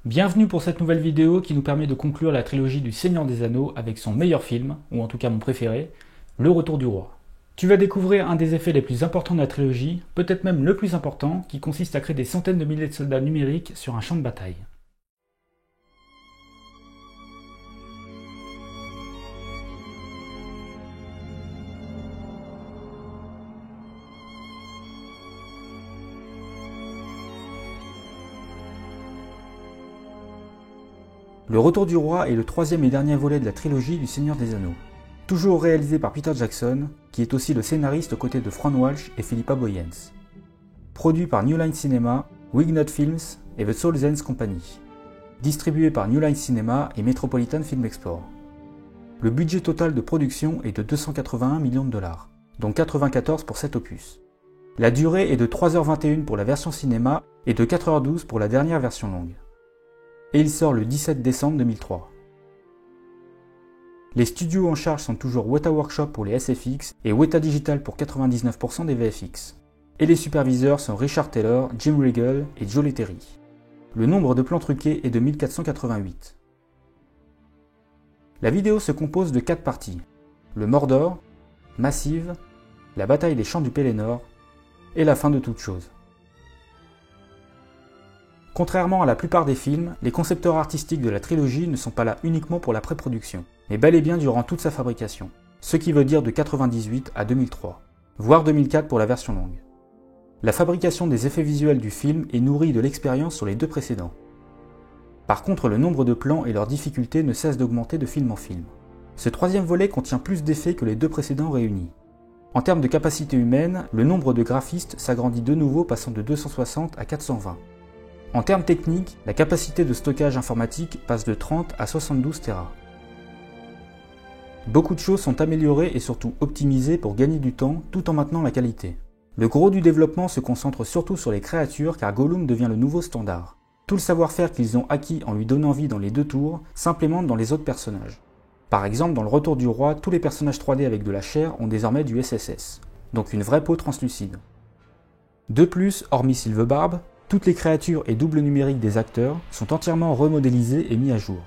Bienvenue pour cette nouvelle vidéo qui nous permet de conclure la trilogie du Seigneur des Anneaux avec son meilleur film, ou en tout cas mon préféré, Le Retour du Roi. Tu vas découvrir un des effets les plus importants de la trilogie, peut-être même le plus important, qui consiste à créer des centaines de milliers de soldats numériques sur un champ de bataille. Le Retour du Roi est le troisième et dernier volet de la trilogie du Seigneur des Anneaux. Toujours réalisé par Peter Jackson, qui est aussi le scénariste aux côtés de Fran Walsh et Philippa Boyens. Produit par New Line Cinema, Winged Films et The Soul Ends Company. Distribué par New Line Cinema et Metropolitan Film Export. Le budget total de production est de 281 millions de dollars, dont 94 pour cet opus. La durée est de 3h21 pour la version cinéma et de 4h12 pour la dernière version longue. Et il sort le 17 décembre 2003. Les studios en charge sont toujours Weta Workshop pour les SFX et Weta Digital pour 99% des VFX. Et les superviseurs sont Richard Taylor, Jim Regal et Joe Letteri. Le nombre de plans truqués est de 1488. La vidéo se compose de 4 parties. Le Mordor, Massive, la bataille des champs du Pelennor et la fin de toute chose. Contrairement à la plupart des films, les concepteurs artistiques de la trilogie ne sont pas là uniquement pour la pré-production, mais bel et bien durant toute sa fabrication, ce qui veut dire de 1998 à 2003, voire 2004 pour la version longue. La fabrication des effets visuels du film est nourrie de l'expérience sur les deux précédents. Par contre, le nombre de plans et leur difficulté ne cessent d'augmenter de film en film. Ce troisième volet contient plus d'effets que les deux précédents réunis. En termes de capacité humaine, le nombre de graphistes s'agrandit de nouveau passant de 260 à 420. En termes techniques, la capacité de stockage informatique passe de 30 à 72 Tera. Beaucoup de choses sont améliorées et surtout optimisées pour gagner du temps tout en maintenant la qualité. Le gros du développement se concentre surtout sur les créatures car Gollum devient le nouveau standard. Tout le savoir-faire qu'ils ont acquis en lui donnant vie dans les deux tours s'implémente dans les autres personnages. Par exemple, dans Le Retour du Roi, tous les personnages 3D avec de la chair ont désormais du SSS, donc une vraie peau translucide. De plus, hormis Sylvebarbe, toutes les créatures et doubles numériques des acteurs sont entièrement remodélisés et mis à jour.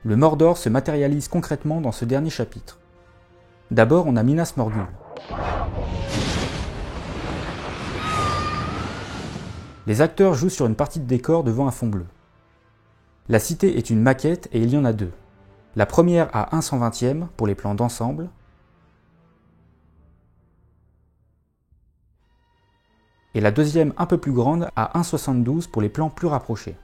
Le Mordor se matérialise concrètement dans ce dernier chapitre. D'abord, on a Minas Morgul. Les acteurs jouent sur une partie de décor devant un fond bleu. La cité est une maquette et il y en a deux. La première à 1/120e pour les plans d'ensemble, et la deuxième un peu plus grande à 1/72 pour les plans plus rapprochés.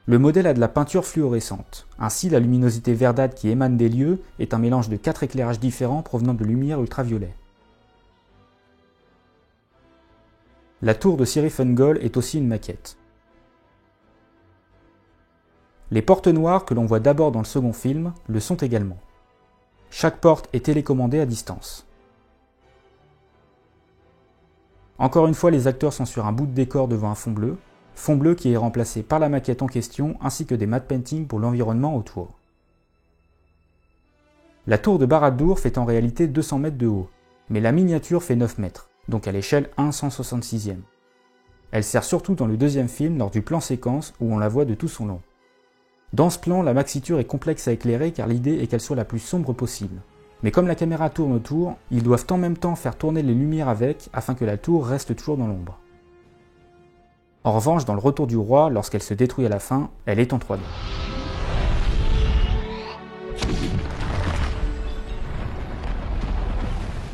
Le modèle a de la peinture fluorescente, ainsi la luminosité verdâtre qui émane des lieux est un mélange de 4 éclairages différents provenant de lumière ultraviolet. La tour de Cirith Ungol est aussi une maquette. Les portes noires que l'on voit d'abord dans le second film le sont également. Chaque porte est télécommandée à distance. Encore une fois, les acteurs sont sur un bout de décor devant un fond bleu qui est remplacé par la maquette en question ainsi que des matte paintings pour l'environnement autour. La tour de Barad-dûr fait en réalité 200 mètres de haut, mais la miniature fait 9 mètres, donc à l'échelle 1/166e. Elle sert surtout dans le deuxième film lors du plan séquence où on la voit de tout son long. Dans ce plan, la maxiture est complexe à éclairer car l'idée est qu'elle soit la plus sombre possible. Mais comme la caméra tourne autour, ils doivent en même temps faire tourner les lumières avec afin que la tour reste toujours dans l'ombre. En revanche, dans Le Retour du Roi, lorsqu'elle se détruit à la fin, elle est en 3D.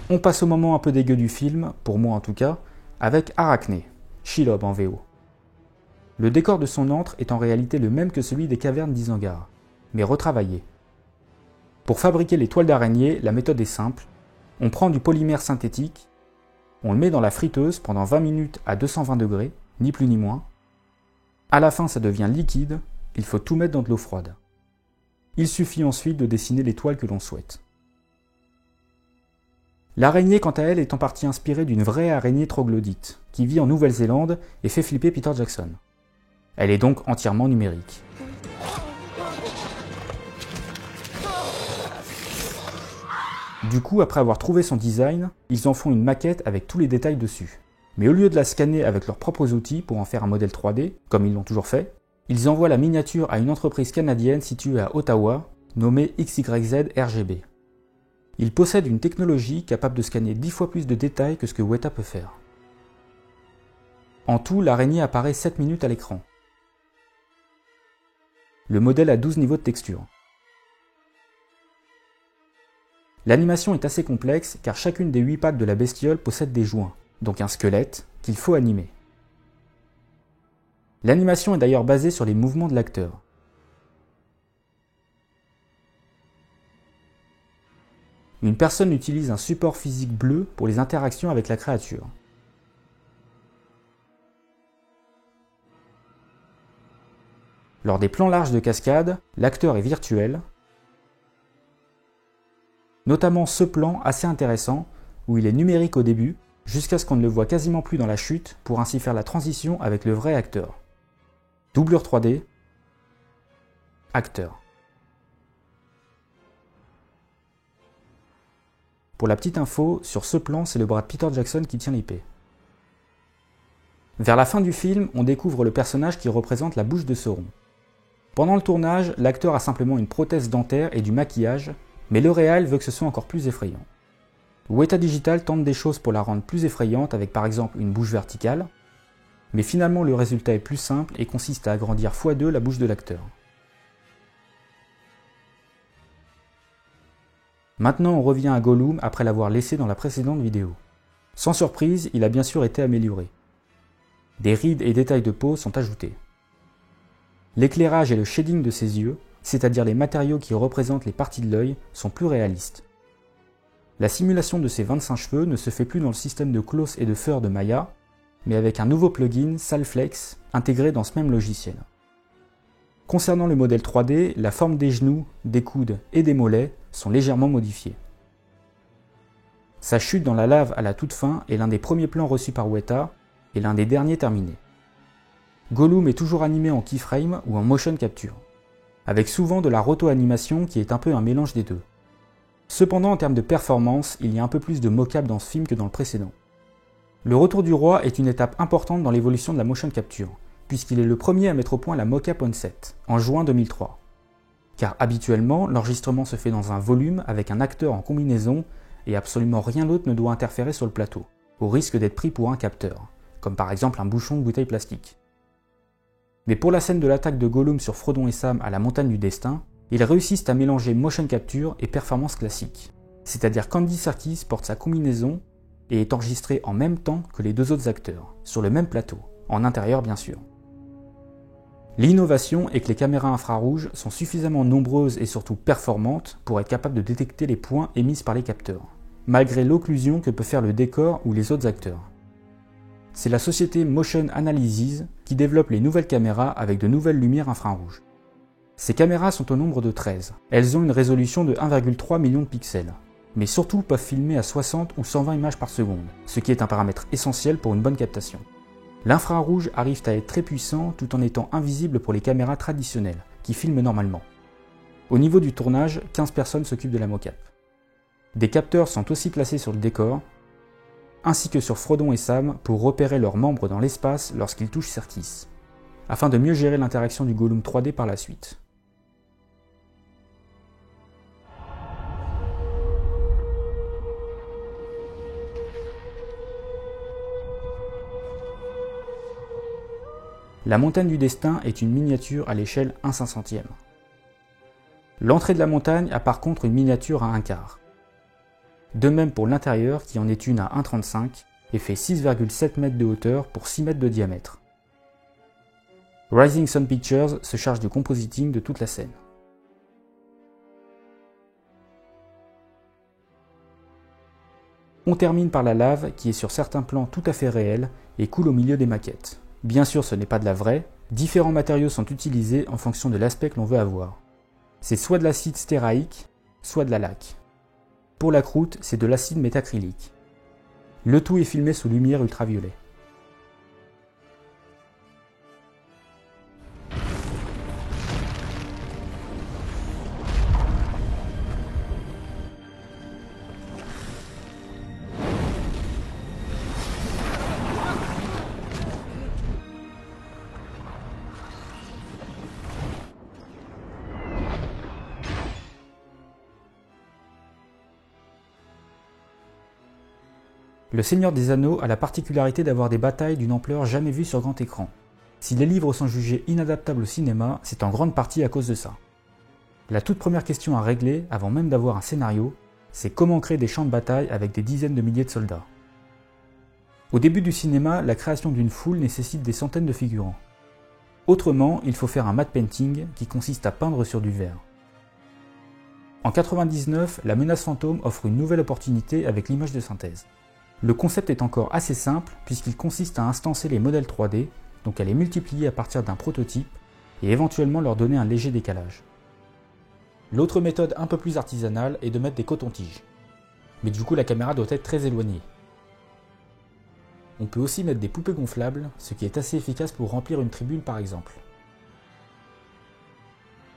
On passe au moment un peu dégueu du film, pour moi en tout cas, avec Arachné, Shelob en VO. Le décor de son antre est en réalité le même que celui des cavernes d'Isengard, mais retravaillé. Pour fabriquer les toiles d'araignée, la méthode est simple. On prend du polymère synthétique, on le met dans la friteuse pendant 20 minutes à 220 degrés, ni plus ni moins. À la fin, ça devient liquide, il faut tout mettre dans de l'eau froide. Il suffit ensuite de dessiner les toiles que l'on souhaite. L'araignée, quant à elle, est en partie inspirée d'une vraie araignée troglodyte, qui vit en Nouvelle-Zélande et fait flipper Peter Jackson. Elle est donc entièrement numérique. Du coup, après avoir trouvé son design, ils en font une maquette avec tous les détails dessus. Mais au lieu de la scanner avec leurs propres outils pour en faire un modèle 3D, comme ils l'ont toujours fait, ils envoient la miniature à une entreprise canadienne située à Ottawa, nommée XYZ RGB. Ils possèdent une technologie capable de scanner 10 fois plus de détails que ce que Weta peut faire. En tout, l'araignée apparaît 7 minutes à l'écran. Le modèle a 12 niveaux de texture. L'animation est assez complexe car chacune des 8 pattes de la bestiole possède des joints, donc un squelette, qu'il faut animer. L'animation est d'ailleurs basée sur les mouvements de l'acteur. Une personne utilise un support physique bleu pour les interactions avec la créature. Lors des plans larges de cascade, l'acteur est virtuel, notamment ce plan assez intéressant où il est numérique au début, jusqu'à ce qu'on ne le voit quasiment plus dans la chute pour ainsi faire la transition avec le vrai acteur. Doublure 3D, acteur. Pour la petite info, sur ce plan, c'est le bras de Peter Jackson qui tient l'épée. Vers la fin du film, on découvre le personnage qui représente la bouche de Sauron. Pendant le tournage, l'acteur a simplement une prothèse dentaire et du maquillage, mais le réal veut que ce soit encore plus effrayant. Weta Digital tente des choses pour la rendre plus effrayante avec par exemple une bouche verticale, mais finalement le résultat est plus simple et consiste à agrandir x2 la bouche de l'acteur. Maintenant on revient à Gollum après l'avoir laissé dans la précédente vidéo. Sans surprise, il a bien sûr été amélioré. Des rides et détails de peau sont ajoutés. L'éclairage et le shading de ses yeux, c'est-à-dire les matériaux qui représentent les parties de l'œil, sont plus réalistes. La simulation de ses 25 cheveux ne se fait plus dans le système de Klaus et de Fur de Maya, mais avec un nouveau plugin, Salflex, intégré dans ce même logiciel. Concernant le modèle 3D, la forme des genoux, des coudes et des mollets sont légèrement modifiées. Sa chute dans la lave à la toute fin est l'un des premiers plans reçus par Weta et l'un des derniers terminés. Gollum est toujours animé en keyframe ou en motion capture, avec souvent de la roto-animation qui est un peu un mélange des deux. Cependant, en termes de performance, il y a un peu plus de mocap dans ce film que dans le précédent. Le Retour du Roi est une étape importante dans l'évolution de la motion capture, puisqu'il est le premier à mettre au point la mocap on-set, en juin 2003. Car habituellement, l'enregistrement se fait dans un volume avec un acteur en combinaison et absolument rien d'autre ne doit interférer sur le plateau, au risque d'être pris pour un capteur, comme par exemple un bouchon de bouteille plastique. Mais pour la scène de l'attaque de Gollum sur Frodon et Sam à la montagne du destin, ils réussissent à mélanger motion capture et performance classique. C'est-à-dire qu'Andy Serkis porte sa combinaison et est enregistré en même temps que les deux autres acteurs, sur le même plateau, en intérieur bien sûr. L'innovation est que les caméras infrarouges sont suffisamment nombreuses et surtout performantes pour être capables de détecter les points émis par les capteurs, malgré l'occlusion que peut faire le décor ou les autres acteurs. C'est la société Motion Analysis qui développe les nouvelles caméras avec de nouvelles lumières infrarouges. Ces caméras sont au nombre de 13. Elles ont une résolution de 1,3 million de pixels, mais surtout peuvent filmer à 60 ou 120 images par seconde, ce qui est un paramètre essentiel pour une bonne captation. L'infrarouge arrive à être très puissant tout en étant invisible pour les caméras traditionnelles, qui filment normalement. Au niveau du tournage, 15 personnes s'occupent de la mocap. Des capteurs sont aussi placés sur le décor, ainsi que sur Frodon et Sam pour repérer leurs membres dans l'espace lorsqu'ils touchent Serkis, afin de mieux gérer l'interaction du Gollum 3D par la suite. La montagne du destin est une miniature à l'échelle 1/500e. L'entrée de la montagne a par contre une miniature à 1/4. De même pour l'intérieur qui en est une à 1,35 et fait 6,7 mètres de hauteur pour 6 mètres de diamètre. Rising Sun Pictures se charge du compositing de toute la scène. On termine par la lave qui est sur certains plans tout à fait réelle et coule au milieu des maquettes. Bien sûr, ce n'est pas de la vraie, différents matériaux sont utilisés en fonction de l'aspect que l'on veut avoir. C'est soit de l'acide stéraïque, soit de la laque. Pour la croûte, c'est de l'acide métacrylique. Le tout est filmé sous lumière ultraviolet. Le Seigneur des Anneaux a la particularité d'avoir des batailles d'une ampleur jamais vue sur grand écran. Si les livres sont jugés inadaptables au cinéma, c'est en grande partie à cause de ça. La toute première question à régler, avant même d'avoir un scénario, c'est comment créer des champs de bataille avec des dizaines de milliers de soldats. Au début du cinéma, la création d'une foule nécessite des centaines de figurants. Autrement, il faut faire un matte painting qui consiste à peindre sur du verre. En 1999, la menace fantôme offre une nouvelle opportunité avec l'image de synthèse. Le concept est encore assez simple puisqu'il consiste à instancer les modèles 3D, donc à les multiplier à partir d'un prototype et éventuellement leur donner un léger décalage. L'autre méthode un peu plus artisanale est de mettre des cotons-tiges. Mais du coup la caméra doit être très éloignée. On peut aussi mettre des poupées gonflables, ce qui est assez efficace pour remplir une tribune par exemple.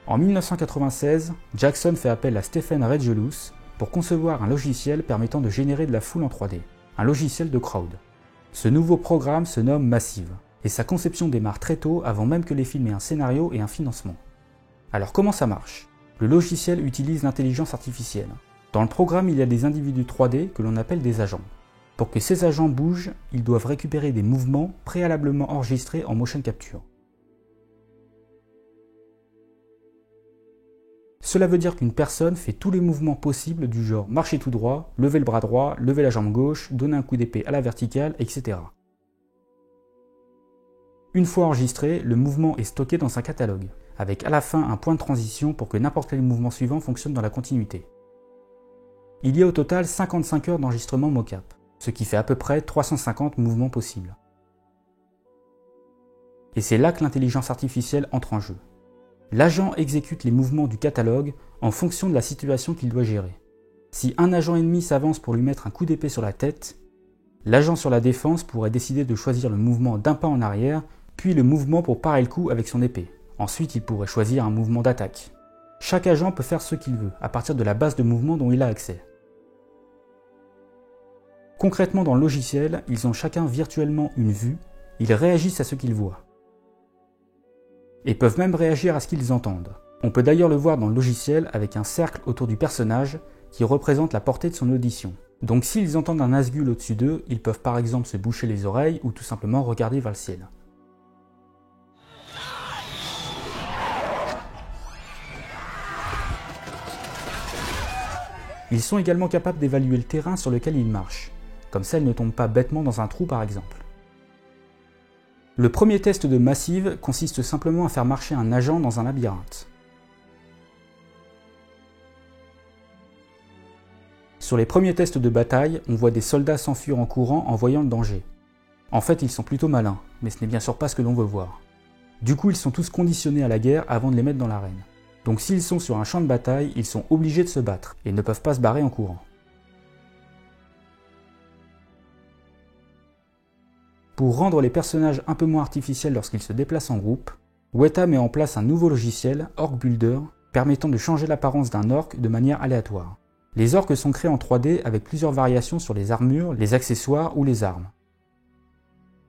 En 1996, Jackson fait appel à Stephen Regelous pour concevoir un logiciel permettant de générer de la foule en 3D. Un logiciel de crowd. Ce nouveau programme se nomme Massive, et sa conception démarre très tôt avant même que les films aient un scénario et un financement. Alors comment ça marche? Le logiciel utilise l'intelligence artificielle. Dans le programme, il y a des individus 3D que l'on appelle des agents. Pour que ces agents bougent, ils doivent récupérer des mouvements préalablement enregistrés en motion capture. Cela veut dire qu'une personne fait tous les mouvements possibles du genre marcher tout droit, lever le bras droit, lever la jambe gauche, donner un coup d'épée à la verticale, etc. Une fois enregistré, le mouvement est stocké dans un catalogue, avec à la fin un point de transition pour que n'importe quel mouvement suivant fonctionne dans la continuité. Il y a au total 55 heures d'enregistrement mocap, ce qui fait à peu près 350 mouvements possibles. Et c'est là que l'intelligence artificielle entre en jeu. L'agent exécute les mouvements du catalogue en fonction de la situation qu'il doit gérer. Si un agent ennemi s'avance pour lui mettre un coup d'épée sur la tête, l'agent sur la défense pourrait décider de choisir le mouvement d'un pas en arrière, puis le mouvement pour parer le coup avec son épée. Ensuite, il pourrait choisir un mouvement d'attaque. Chaque agent peut faire ce qu'il veut, à partir de la base de mouvement dont il a accès. Concrètement, dans le logiciel, ils ont chacun virtuellement une vue, ils réagissent à ce qu'ils voient. Et peuvent même réagir à ce qu'ils entendent. On peut d'ailleurs le voir dans le logiciel avec un cercle autour du personnage qui représente la portée de son audition. Donc s'ils entendent un Nazgûl au-dessus d'eux, ils peuvent par exemple se boucher les oreilles ou tout simplement regarder vers le ciel. Ils sont également capables d'évaluer le terrain sur lequel ils marchent, comme ça ils ne tombent pas bêtement dans un trou par exemple. Le premier test de Massive consiste simplement à faire marcher un agent dans un labyrinthe. Sur les premiers tests de bataille, on voit des soldats s'enfuir en courant en voyant le danger. En fait, ils sont plutôt malins, mais ce n'est bien sûr pas ce que l'on veut voir. Du coup, ils sont tous conditionnés à la guerre avant de les mettre dans l'arène. Donc s'ils sont sur un champ de bataille, ils sont obligés de se battre, et ne peuvent pas se barrer en courant. Pour rendre les personnages un peu moins artificiels lorsqu'ils se déplacent en groupe, Weta met en place un nouveau logiciel, Orc Builder, permettant de changer l'apparence d'un orc de manière aléatoire. Les orcs sont créés en 3D avec plusieurs variations sur les armures, les accessoires ou les armes.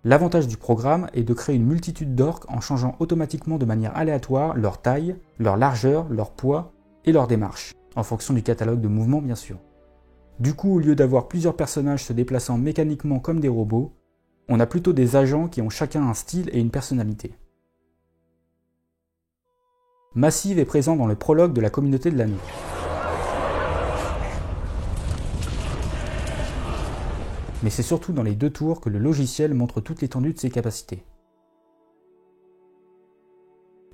L'avantage du programme est de créer une multitude d'orcs en changeant automatiquement de manière aléatoire leur taille, leur largeur, leur poids et leur démarche, en fonction du catalogue de mouvements bien sûr. Du coup, au lieu d'avoir plusieurs personnages se déplaçant mécaniquement comme des robots, on a plutôt des agents qui ont chacun un style et une personnalité. Massive est présent dans le prologue de la communauté de l'anneau. Mais c'est surtout dans les 2 tours que le logiciel montre toute l'étendue de ses capacités.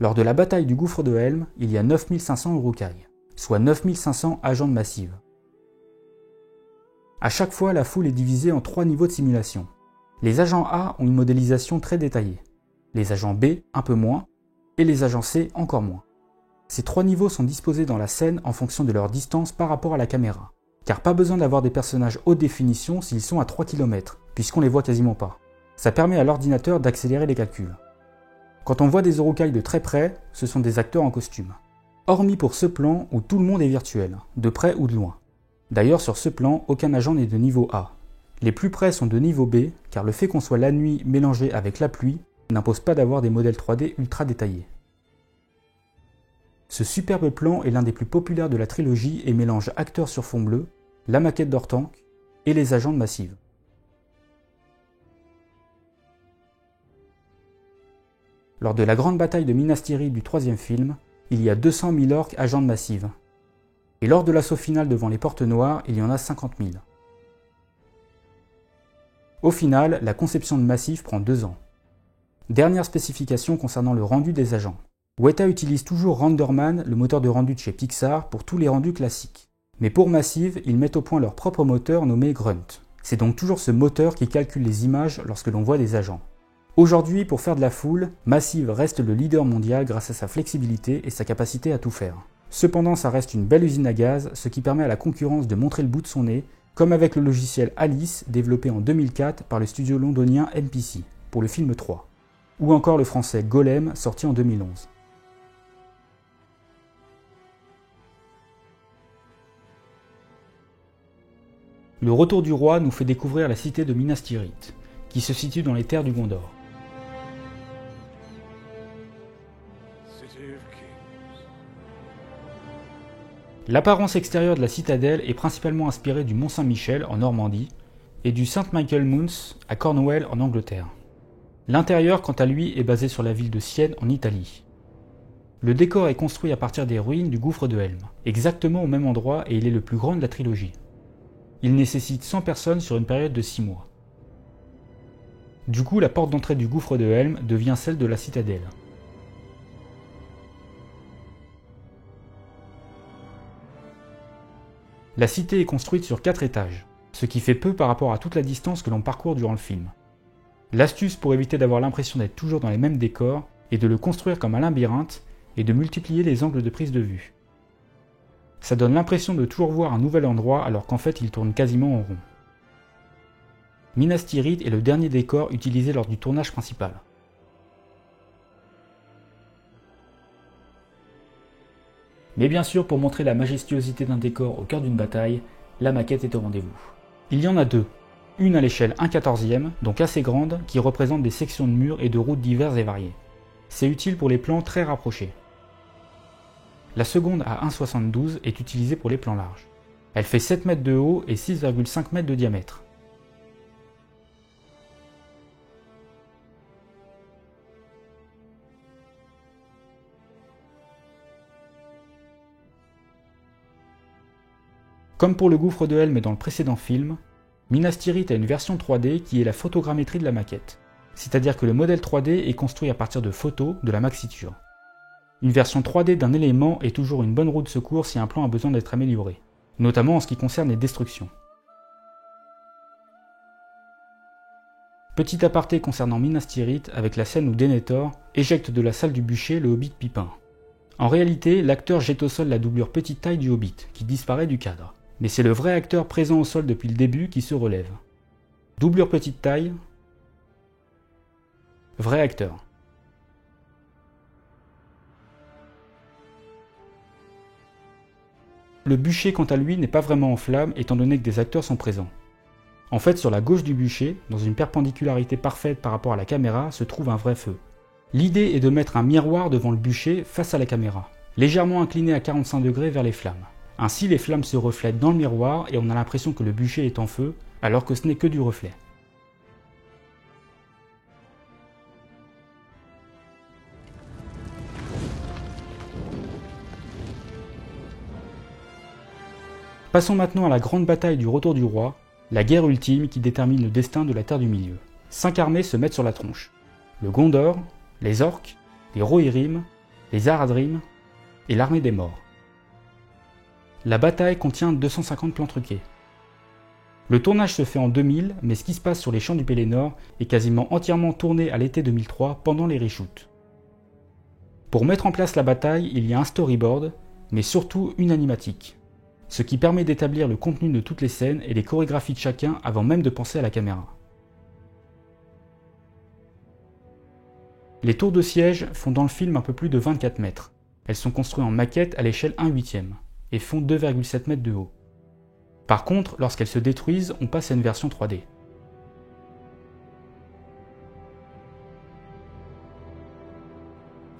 Lors de la bataille du gouffre de Helm, il y a 9500 Uruk-hai, soit 9500 agents de Massive. À chaque fois, la foule est divisée en 3 niveaux de simulation. Les agents A ont une modélisation très détaillée, les agents B un peu moins, et les agents C encore moins. Ces 3 niveaux sont disposés dans la scène en fonction de leur distance par rapport à la caméra, car pas besoin d'avoir des personnages haute définition s'ils sont à 3 km, puisqu'on les voit quasiment pas. Ça permet à l'ordinateur d'accélérer les calculs. Quand on voit des Uruk-hai de très près, ce sont des acteurs en costume. Hormis pour ce plan où tout le monde est virtuel, de près ou de loin. D'ailleurs sur ce plan, aucun agent n'est de niveau A. Les plus près sont de niveau B, car le fait qu'on soit la nuit mélangé avec la pluie n'impose pas d'avoir des modèles 3D ultra détaillés. Ce superbe plan est l'un des plus populaires de la trilogie et mélange acteurs sur fond bleu, la maquette d'Ortank et les agents de Massive. Lors de la grande bataille de Minas Tirith du troisième film, il y a 200 000 orques agents de Massive. Et lors de l'assaut final devant les Portes Noires, il y en a 50 000. Au final, la conception de Massive prend 2 ans. Dernière spécification concernant le rendu des agents. Weta utilise toujours RenderMan, le moteur de rendu de chez Pixar, pour tous les rendus classiques. Mais pour Massive, ils mettent au point leur propre moteur nommé Grunt. C'est donc toujours ce moteur qui calcule les images lorsque l'on voit des agents. Aujourd'hui, pour faire de la foule, Massive reste le leader mondial grâce à sa flexibilité et sa capacité à tout faire. Cependant, ça reste une belle usine à gaz, ce qui permet à la concurrence de montrer le bout de son nez, comme avec le logiciel Alice, développé en 2004 par le studio londonien MPC, pour le film 3. Ou encore le français Golem, sorti en 2011. Le retour du roi nous fait découvrir la cité de Minas Tirith, qui se situe dans les terres du Gondor. L'apparence extérieure de la citadelle est principalement inspirée du Mont Saint-Michel en Normandie et du St. Michael Mount à Cornwall en Angleterre. L'intérieur, quant à lui, est basé sur la ville de Sienne en Italie. Le décor est construit à partir des ruines du gouffre de Helm, exactement au même endroit, et il est le plus grand de la trilogie. Il nécessite 100 personnes sur une période de 6 mois. Du coup, la porte d'entrée du gouffre de Helm devient celle de la citadelle. La cité est construite sur 4 étages, ce qui fait peu par rapport à toute la distance que l'on parcourt durant le film. L'astuce pour éviter d'avoir l'impression d'être toujours dans les mêmes décors est de le construire comme un labyrinthe et de multiplier les angles de prise de vue. Ça donne l'impression de toujours voir un nouvel endroit alors qu'en fait il tourne quasiment en rond. Minas Tirith est le dernier décor utilisé lors du tournage principal. Mais bien sûr, pour montrer la majestuosité d'un décor au cœur d'une bataille, la maquette est au rendez-vous. Il y en a 2. Une à l'échelle 1/14e, donc assez grande, qui représente des sections de murs et de routes diverses et variées. C'est utile pour les plans très rapprochés. La seconde à 1/72 est utilisée pour les plans larges. Elle fait 7 mètres de haut et 6,5 mètres de diamètre. Comme pour le gouffre de Helm dans le précédent film, Minas Tirith a une version 3D qui est la photogrammétrie de la maquette. C'est-à-dire que le modèle 3D est construit à partir de photos de la maxiture. Une version 3D d'un élément est toujours une bonne roue de secours si un plan a besoin d'être amélioré, notamment en ce qui concerne les destructions. Petit aparté concernant Minas Tirith avec la scène où Denethor éjecte de la salle du bûcher le Hobbit Pipin. En réalité, l'acteur jette au sol la doublure petite taille du Hobbit, qui disparaît du cadre. Mais c'est le vrai acteur présent au sol depuis le début qui se relève. Doublure petite taille, vrai acteur. Le bûcher quant à lui n'est pas vraiment en flamme étant donné que des acteurs sont présents. En fait, sur la gauche du bûcher, dans une perpendicularité parfaite par rapport à la caméra, se trouve un vrai feu. L'idée est de mettre un miroir devant le bûcher face à la caméra, légèrement incliné à 45 degrés vers les flammes. Ainsi, les flammes se reflètent dans le miroir et on a l'impression que le bûcher est en feu, alors que ce n'est que du reflet. Passons maintenant à la grande bataille du retour du roi, la guerre ultime qui détermine le destin de la Terre du Milieu. 5 armées se mettent sur la tronche. Le Gondor, les Orques, les Rohirrim, les Haradrim et l'armée des morts. La bataille contient 250 plans truqués. Le tournage se fait en 2000, mais ce qui se passe sur les champs du Pelennor est quasiment entièrement tourné à l'été 2003 pendant les reshoots. Pour mettre en place la bataille, il y a un storyboard, mais surtout une animatique, ce qui permet d'établir le contenu de toutes les scènes et les chorégraphies de chacun avant même de penser à la caméra. Les tours de siège font dans le film un peu plus de 24 mètres. Elles sont construites en maquette à l'échelle 1/8 et font 2,7 mètres de haut. Par contre, lorsqu'elles se détruisent, on passe à une version 3D.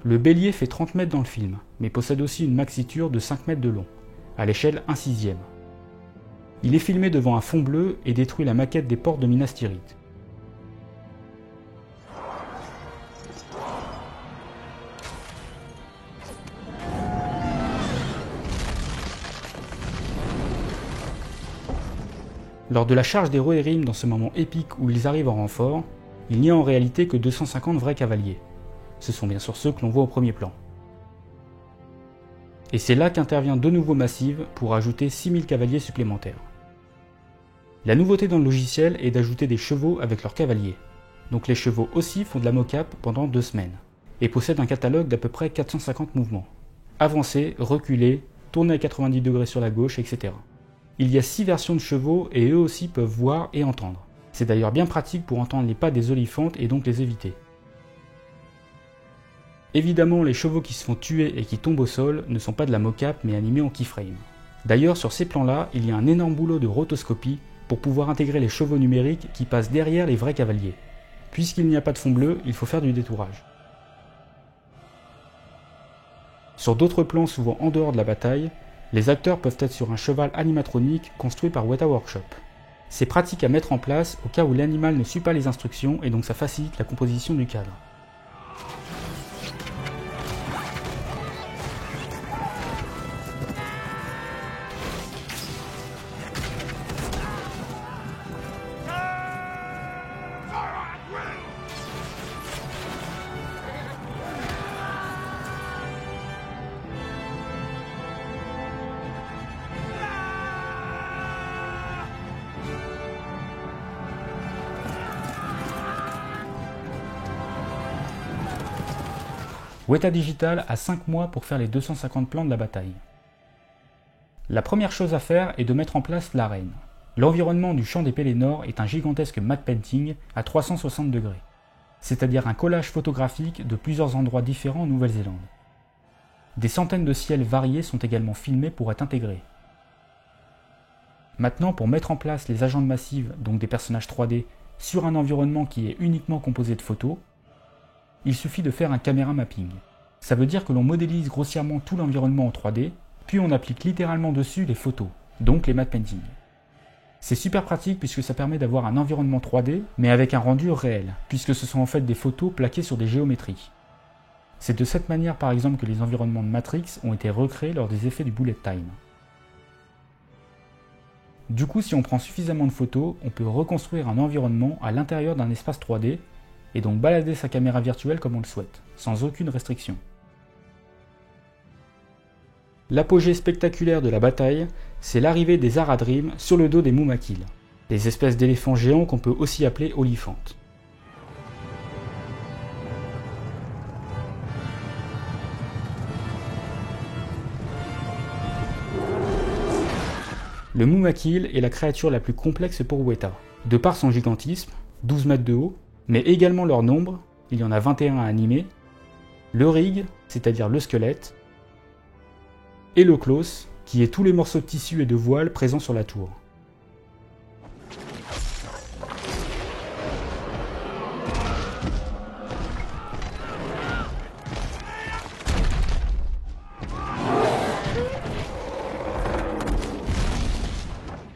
Le bélier fait 30 mètres dans le film, mais possède aussi une maxiture de 5 mètres de long, à l'échelle 1/6. Il est filmé devant un fond bleu et détruit la maquette des portes de Minas Tirith. Lors de la charge des Rohirrim dans ce moment épique où ils arrivent en renfort, il n'y a en réalité que 250 vrais cavaliers. Ce sont bien sûr ceux que l'on voit au premier plan. Et c'est là qu'intervient de nouveau Massive pour ajouter 6000 cavaliers supplémentaires. La nouveauté dans le logiciel est d'ajouter des chevaux avec leurs cavaliers. Donc les chevaux aussi font de la mocap pendant 2 semaines, et possèdent un catalogue d'à peu près 450 mouvements. Avancer, reculer, tourner à 90 degrés sur la gauche, etc. Il y a 6 versions de chevaux et eux aussi peuvent voir et entendre. C'est d'ailleurs bien pratique pour entendre les pas des oliphantes et donc les éviter. Évidemment, les chevaux qui se font tuer et qui tombent au sol ne sont pas de la mocap mais animés en keyframe. D'ailleurs, sur ces plans-là, il y a un énorme boulot de rotoscopie pour pouvoir intégrer les chevaux numériques qui passent derrière les vrais cavaliers. Puisqu'il n'y a pas de fond bleu, il faut faire du détourage. Sur d'autres plans souvent en dehors de la bataille, les acteurs peuvent être sur un cheval animatronique construit par Weta Workshop. C'est pratique à mettre en place au cas où l'animal ne suit pas les instructions et donc ça facilite la composition du cadre. Weta Digital a 5 mois pour faire les 250 plans de la bataille. La première chose à faire est de mettre en place l'arène. L'environnement du champ des Pelennor est un gigantesque matte painting à 360 degrés, c'est-à-dire un collage photographique de plusieurs endroits différents en Nouvelle-Zélande. Des centaines de ciels variés sont également filmés pour être intégrés. Maintenant, pour mettre en place les agents de Massive, donc des personnages 3D, sur un environnement qui est uniquement composé de photos, il suffit de faire un caméra mapping. Ça veut dire que l'on modélise grossièrement tout l'environnement en 3D, puis on applique littéralement dessus les photos, donc les matte painting. C'est super pratique puisque ça permet d'avoir un environnement 3D, mais avec un rendu réel, puisque ce sont en fait des photos plaquées sur des géométries. C'est de cette manière par exemple que les environnements de Matrix ont été recréés lors des effets du bullet time. Du coup, si on prend suffisamment de photos, on peut reconstruire un environnement à l'intérieur d'un espace 3D, et donc balader sa caméra virtuelle comme on le souhaite, sans aucune restriction. L'apogée spectaculaire de la bataille, c'est l'arrivée des Haradrim sur le dos des Mumakil, des espèces d'éléphants géants qu'on peut aussi appeler oliphantes. Le Mumakil est la créature la plus complexe pour Weta, de par son gigantisme, 12 mètres de haut, mais également leur nombre, il y en a 21 à animer, le rig, c'est-à-dire le squelette, et le clos, qui est tous les morceaux de tissu et de voile présents sur la tour.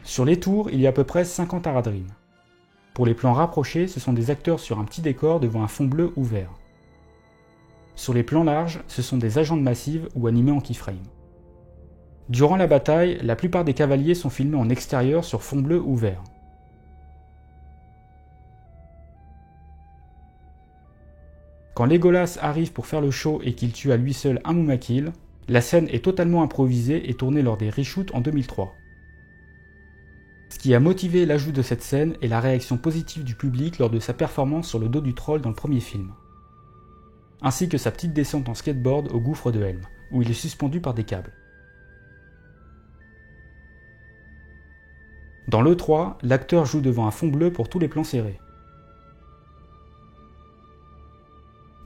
Sur les tours, il y a à peu près 50 Haradrim. Pour les plans rapprochés, ce sont des acteurs sur un petit décor devant un fond bleu ou vert. Sur les plans larges, ce sont des agents de Massive ou animés en keyframe. Durant la bataille, la plupart des cavaliers sont filmés en extérieur sur fond bleu ou vert. Quand Legolas arrive pour faire le show et qu'il tue à lui seul un Mumakil, la scène est totalement improvisée et tournée lors des reshoots en 2003. Ce qui a motivé l'ajout de cette scène est la réaction positive du public lors de sa performance sur le dos du troll dans le premier film, ainsi que sa petite descente en skateboard au gouffre de Helm, où il est suspendu par des câbles. Dans l'E3, l'acteur joue devant un fond bleu pour tous les plans serrés.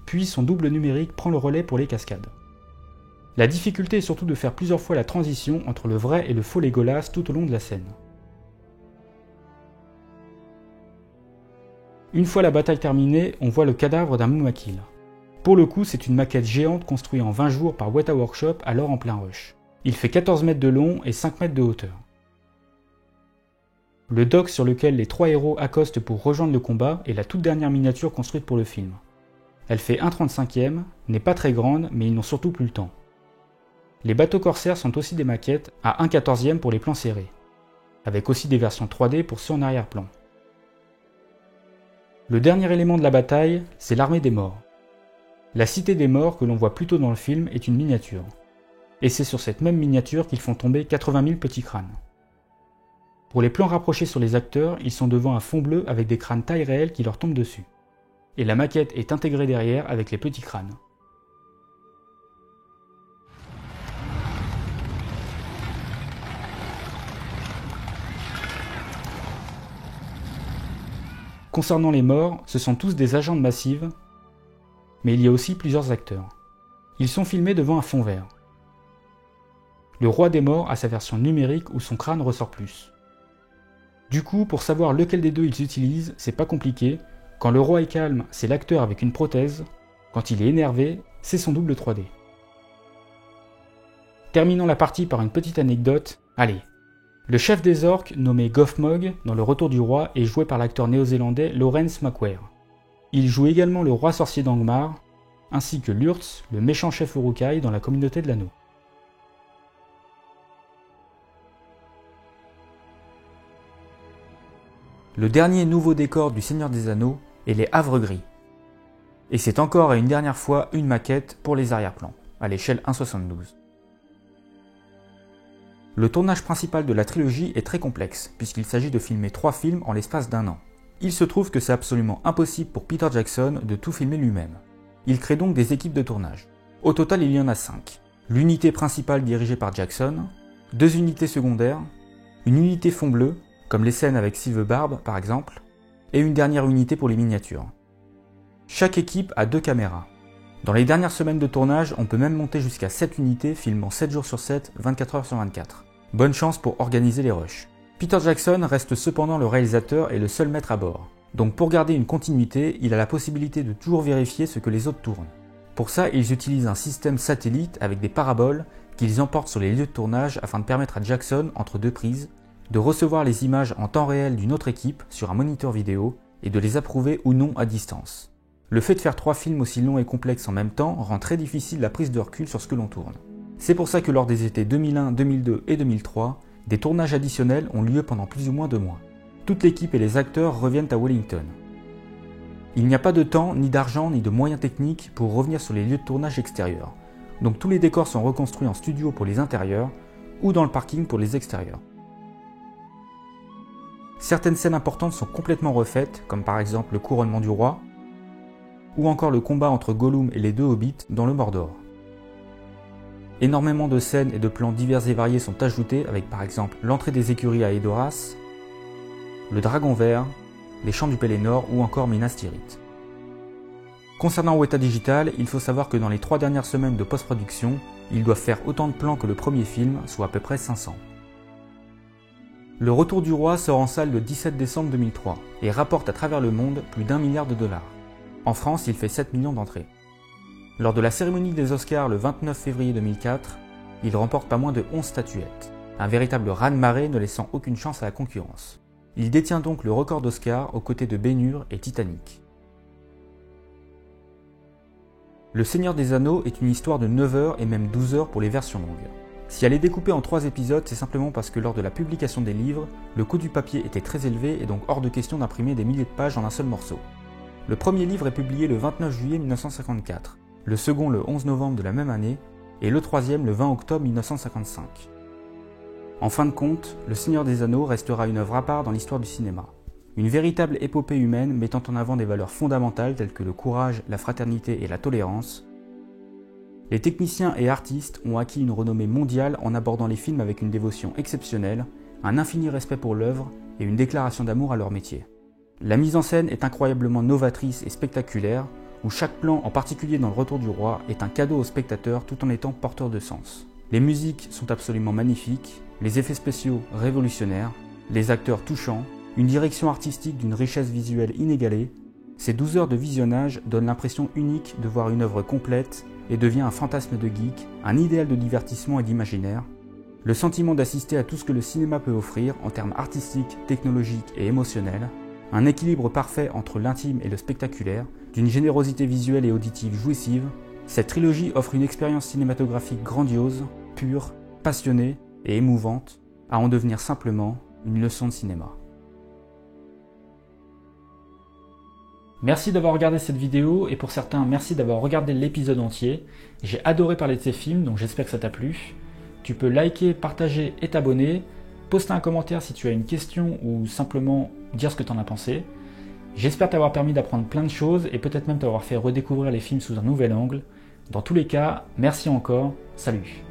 Puis son double numérique prend le relais pour les cascades. La difficulté est surtout de faire plusieurs fois la transition entre le vrai et le faux Legolas tout au long de la scène. Une fois la bataille terminée, on voit le cadavre d'un Mumakil. Pour le coup, c'est une maquette géante construite en 20 jours par Weta Workshop, alors en plein rush. Il fait 14 mètres de long et 5 mètres de hauteur. Le dock sur lequel les 3 héros accostent pour rejoindre le combat est la toute dernière miniature construite pour le film. Elle fait 1/35e, n'est pas très grande, mais ils n'ont surtout plus le temps. Les bateaux corsaires sont aussi des maquettes, à 1/14e pour les plans serrés. avec aussi des versions 3D pour ceux en arrière-plan. Le dernier élément de la bataille, c'est l'armée des morts. La cité des morts que l'on voit plus tôt dans le film est une miniature. Et c'est sur cette même miniature qu'ils font tomber 80 000 petits crânes. Pour les plans rapprochés sur les acteurs, ils sont devant un fond bleu avec des crânes taille réelle qui leur tombent dessus. Et la maquette est intégrée derrière avec les petits crânes. Concernant les morts, ce sont tous des agents de Massive, mais il y a aussi plusieurs acteurs. Ils sont filmés devant un fond vert. Le roi des morts a sa version numérique où son crâne ressort plus. Du coup, pour savoir lequel des deux ils utilisent, c'est pas compliqué. Quand le roi est calme, c'est l'acteur avec une prothèse. Quand il est énervé, c'est son double 3D. Terminons la partie par une petite anecdote. Allez. Le chef des orques, nommé Goffmog, dans Le Retour du Roi, est joué par l'acteur néo-zélandais Lawrence Macquarie. Il joue également le roi sorcier d'Angmar, ainsi que Lurtz, le méchant chef Uruk-hai dans la Communauté de l'Anneau. Le dernier nouveau décor du Seigneur des Anneaux est les Havres Gris. Et c'est encore et une dernière fois une maquette pour les arrière-plans, à l'échelle 1/72. Le tournage principal de la trilogie est très complexe, puisqu'il s'agit de filmer 3 films en l'espace d'1 an. Il se trouve que c'est absolument impossible pour Peter Jackson de tout filmer lui-même. Il crée donc des équipes de tournage. Au total, il y en a 5. L'unité principale dirigée par Jackson, 2 unités secondaires, une unité fond bleu, comme les scènes avec Sylve Barbe par exemple, et une dernière unité pour les miniatures. Chaque équipe a 2 caméras. Dans les dernières semaines de tournage, on peut même monter jusqu'à 7 unités filmant 7 jours sur 7, 24 heures sur 24. Bonne chance pour organiser les rushs. Peter Jackson reste cependant le réalisateur et le seul maître à bord. Donc pour garder une continuité, il a la possibilité de toujours vérifier ce que les autres tournent. Pour ça, ils utilisent un système satellite avec des paraboles qu'ils emportent sur les lieux de tournage afin de permettre à Jackson, entre 2 prises, de recevoir les images en temps réel d'une autre équipe sur un moniteur vidéo et de les approuver ou non à distance. Le fait de faire 3 films aussi longs et complexes en même temps rend très difficile la prise de recul sur ce que l'on tourne. C'est pour ça que lors des étés 2001, 2002 et 2003, des tournages additionnels ont lieu pendant plus ou moins 2 mois. Toute l'équipe et les acteurs reviennent à Wellington. Il n'y a pas de temps, ni d'argent, ni de moyens techniques pour revenir sur les lieux de tournage extérieurs. Donc tous les décors sont reconstruits en studio pour les intérieurs ou dans le parking pour les extérieurs. Certaines scènes importantes sont complètement refaites, comme par exemple le couronnement du roi, ou encore le combat entre Gollum et les 2 hobbits dans le Mordor. Énormément de scènes et de plans divers et variés sont ajoutés avec par exemple l'entrée des écuries à Edoras, le dragon vert, les champs du Pelennor ou encore Minas Tirith. Concernant Weta Digital, il faut savoir que dans les 3 dernières semaines de post-production, ils doivent faire autant de plans que le premier film, soit à peu près 500. Le Retour du Roi sort en salle le 17 décembre 2003 et rapporte à travers le monde plus d'1 milliard de dollars. En France, il fait 7 millions d'entrées. Lors de la cérémonie des Oscars le 29 février 2004, il remporte pas moins de 11 statuettes, un véritable raz-de-marée ne laissant aucune chance à la concurrence. Il détient donc le record d'Oscar aux côtés de Ben-Hur et Titanic. Le Seigneur des Anneaux est une histoire de 9 heures et même 12 heures pour les versions longues. Si elle est découpée en 3 épisodes, c'est simplement parce que lors de la publication des livres, le coût du papier était très élevé et donc hors de question d'imprimer des milliers de pages en un seul morceau. Le premier livre est publié le 29 juillet 1954, le second le 11 novembre de la même année et le troisième le 20 octobre 1955. En fin de compte, Le Seigneur des Anneaux restera une œuvre à part dans l'histoire du cinéma. Une véritable épopée humaine mettant en avant des valeurs fondamentales telles que le courage, la fraternité et la tolérance. Les techniciens et artistes ont acquis une renommée mondiale en abordant les films avec une dévotion exceptionnelle, un infini respect pour l'œuvre et une déclaration d'amour à leur métier. La mise en scène est incroyablement novatrice et spectaculaire, où chaque plan, en particulier dans Le Retour du Roi, est un cadeau au spectateur tout en étant porteur de sens. Les musiques sont absolument magnifiques, les effets spéciaux révolutionnaires, les acteurs touchants, une direction artistique d'une richesse visuelle inégalée. Ces 12 heures de visionnage donnent l'impression unique de voir une œuvre complète et devient un fantasme de geek, un idéal de divertissement et d'imaginaire. Le sentiment d'assister à tout ce que le cinéma peut offrir en termes artistiques, technologiques et émotionnels. Un équilibre parfait entre l'intime et le spectaculaire, d'une générosité visuelle et auditive jouissive. Cette trilogie offre une expérience cinématographique grandiose, pure, passionnée et émouvante, à en devenir simplement une leçon de cinéma. Merci d'avoir regardé cette vidéo et pour certains, merci d'avoir regardé l'épisode entier. J'ai adoré parler de ces films, donc j'espère que ça t'a plu. Tu peux liker, partager et t'abonner. Poste un commentaire si tu as une question ou simplement dire ce que tu en as pensé. J'espère t'avoir permis d'apprendre plein de choses et peut-être même t'avoir fait redécouvrir les films sous un nouvel angle. Dans tous les cas, merci encore, salut.